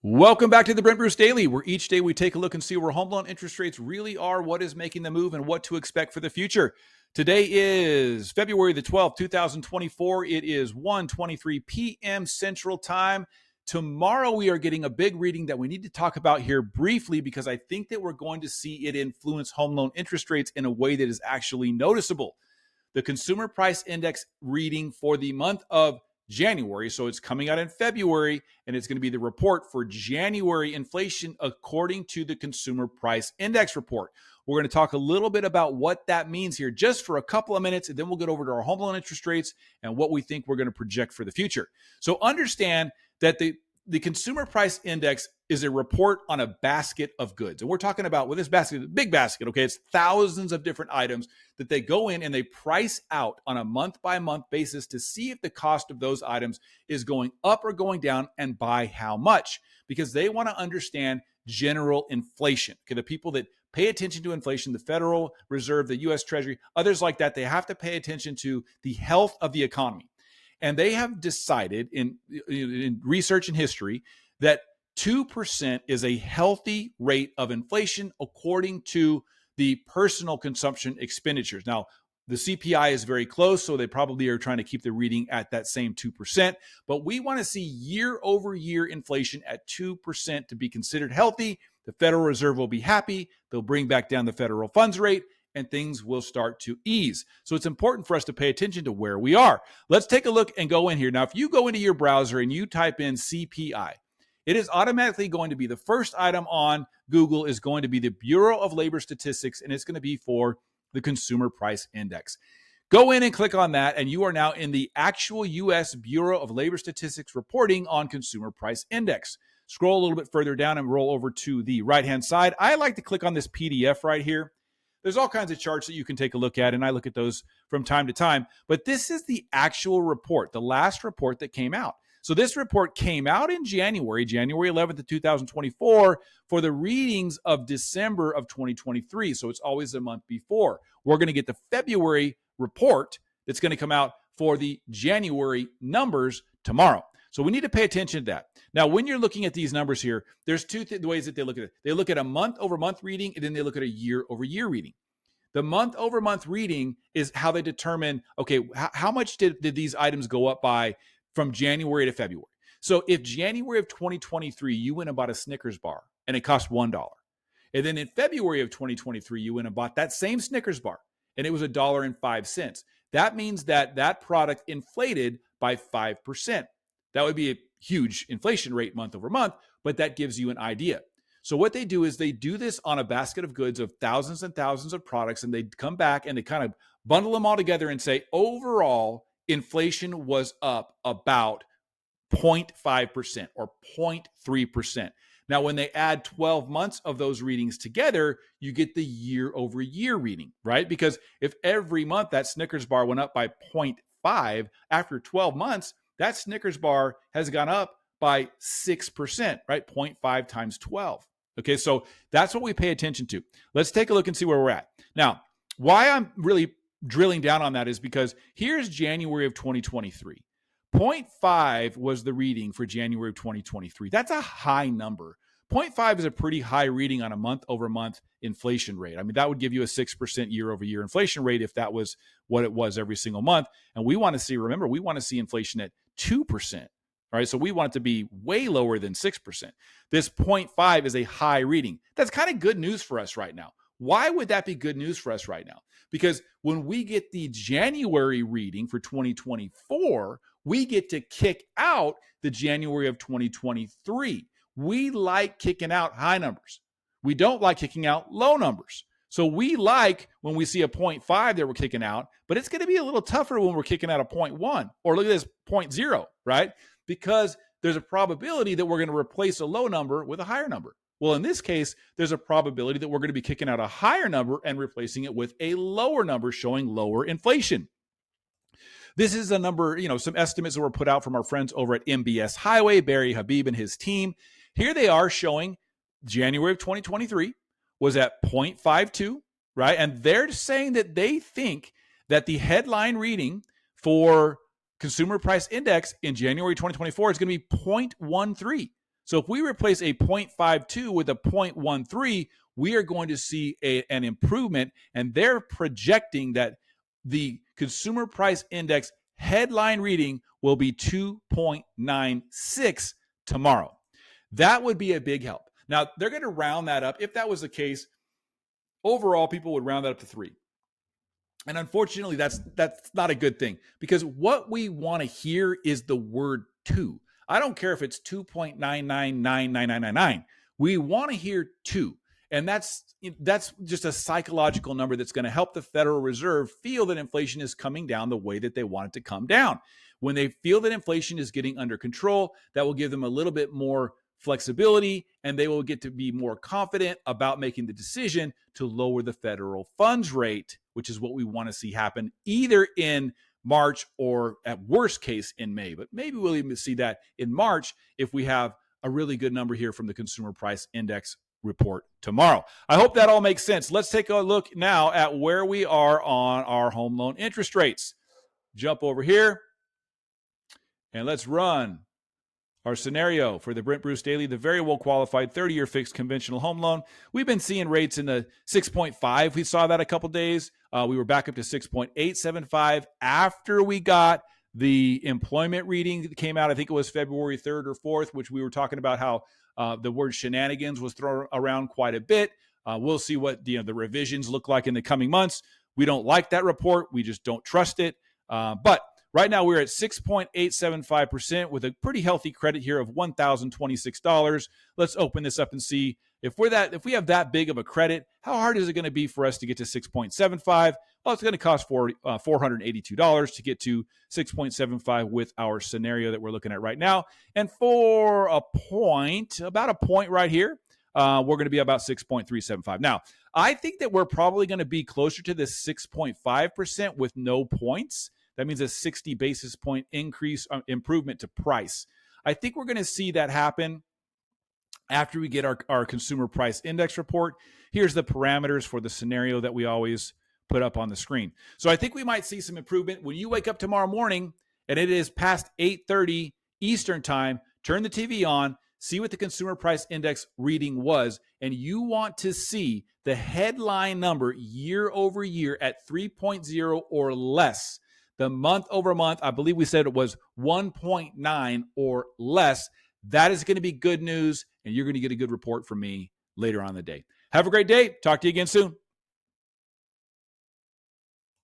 Welcome back to the Brent Bruce Daily, where each day we take a look and see where home loan interest rates really are, what is making the move, and what to expect for the future. Today is February the 12th, 2024. It is 1:23 p.m. Central Time. Tomorrow we are getting a big reading that we need to talk about here briefly because I think that we're going to see it influence home loan interest rates in a way that is actually noticeable. The Consumer Price Index reading for the month of January. So it's coming out in February, and it's going to be the report for January inflation according to the Consumer Price Index report. We're going to talk a little bit about what that means here just for a couple of minutes, and then we'll get over to our home loan interest rates and what we think we're going to project for the future. So understand that the Consumer Price Index is a report on a basket of goods. And we're talking about with this basket, big basket, okay? It's thousands of different items that they go in and they price out on a month by month basis to see if the cost of those items is going up or going down and by how much, because they want to understand general inflation. Okay, the people that pay attention to inflation, the Federal Reserve, the US Treasury, others like that, they have to pay attention to the health of the economy. And they have decided in research and history that 2% is a healthy rate of inflation according to the personal consumption expenditures. Now, the CPI is very close, so they probably are trying to keep the reading at that same 2%. But we want to see year over year inflation at 2% to be considered healthy. The Federal Reserve will be happy. They'll bring back down the federal funds rate, and things will start to ease. So it's important for us to pay attention to where we are. Let's take a look and go in here. Now, if you go into your browser and you type in CPI, it is automatically going to be the first item on Google is going to be the Bureau of Labor Statistics, and it's going to be for the Consumer Price Index. Go in and click on that, and you are now in the actual U.S. Bureau of Labor Statistics reporting on Consumer Price Index. Scroll a little bit further down and roll over to the right-hand side. I like to click on this PDF right here. There's all kinds of charts that you can take a look at, and I look at those from time to time. But this is the actual report, the last report that came out. So this report came out in January 11th of 2024 for the readings of December of 2023. So it's always a month before. We're going to get the February report that's going to come out for the January numbers tomorrow. So we need to pay attention to that. Now, when you're looking at these numbers here, there's two ways that they look at it. They look at a month over month reading, and then they look at a year over year reading. The month over month reading is how they determine, okay, how much did these items go up by from January to February? So if January of 2023, you went and bought a Snickers bar and it cost $1. And then in February of 2023, you went and bought that same Snickers bar and it was $1.05. That means that that product inflated by 5%. That would be a huge inflation rate month over month, but that gives you an idea. So what they do is they do this on a basket of goods of thousands and thousands of products, and they come back and they kind of bundle them all together and say, overall, inflation was up about 0.5% or 0.3%. Now, when they add 12 months of those readings together, you get the year over year reading, right? Because if every month that Snickers bar went up by 0.5, after 12 months, that Snickers bar has gone up by 6%, right? 0.5 times 12. Okay, so that's what we pay attention to. Let's take a look and see where we're at. Now, why I'm really drilling down on that is because here's January of 2023. 0.5 was the reading for January of 2023. That's a high number. 0.5 is a pretty high reading on a month over month inflation rate. I mean, that would give you a 6% year over year inflation rate if that was what it was every single month. And we want to see, remember, we want to see inflation at 2%. All right, so we want it to be way lower than 6%. This 0.5 is a high reading. That's kind of good news for us right now. Why would that be good news for us right now? Because when we get the January reading for 2024, we get to kick out the January of 2023. We like kicking out high numbers. We don't like kicking out low numbers. So we like when we see a 0.5 that we're kicking out, but it's going to be a little tougher when we're kicking out a 0.1 or look at this 0.0, right? Because there's a probability that we're going to replace a low number with a higher number. Well, in this case, there's a probability that we're going to be kicking out a higher number and replacing it with a lower number showing lower inflation. This is a number, some estimates that were put out from our friends over at MBS Highway, Barry Habib and his team. Here they are showing January of 2023 was at 0.52, right? And they're saying that they think that the headline reading for Consumer Price Index in January 2024 is going to be 0.13. So if we replace a 0.52 with a 0.13, we are going to see an improvement, and they're projecting that the consumer price index headline reading will be 2.96 tomorrow. That would be a big help. Now, they're going to round that up. If that was the case, overall, people would round that up to 3. And unfortunately, that's not a good thing, because what we want to hear is the word 2. I don't care if it's 2.9999999. We want to hear 2. And that's just a psychological number that's going to help the Federal Reserve feel that inflation is coming down the way that they want it to come down. When they feel that inflation is getting under control, that will give them a little bit more flexibility, and they will get to be more confident about making the decision to lower the federal funds rate, which is what we want to see happen either in March or at worst case in May. But maybe we'll even see that in March if we have a really good number here from the Consumer Price Index report tomorrow. I hope that all makes sense. Let's take a look now at where we are on our home loan interest rates. Jump over here and let's run our scenario for the Brent Bruce Daily, the very well qualified 30-year fixed conventional home loan. We've been seeing rates in the 6.5. We saw that a couple days. We were back up to 6.875 after we got the employment reading that came out. I think it was February 3rd or 4th, which we were talking about how the word shenanigans was thrown around quite a bit. We'll see what the revisions look like in the coming months. We don't like that report. We just don't trust it. But right now, we're at 6.875% with a pretty healthy credit here of $1,026. Let's open this up and see if we have that big of a credit. How hard is it going to be for us to get to 6.75? Well, it's going to cost $482 to get to 6.75 with our scenario that we're looking at right now. And for about a point right here, we're going to be about 6.375. Now, I think that we're probably going to be closer to this 6.5% with no points. That means a 60 basis point improvement to price. I think we're going to see that happen after we get our consumer price index report. Here's the parameters for the scenario that we always put up on the screen. So I think we might see some improvement. When you wake up tomorrow morning and it is past 8:30 Eastern time, turn the TV on, see what the consumer price index reading was, and you want to see the headline number year over year at 3.0 or less. The month over month, I believe we said it was 1.9 or less. That is going to be good news, and you're going to get a good report from me later on in the day. Have a great day. Talk to you again soon.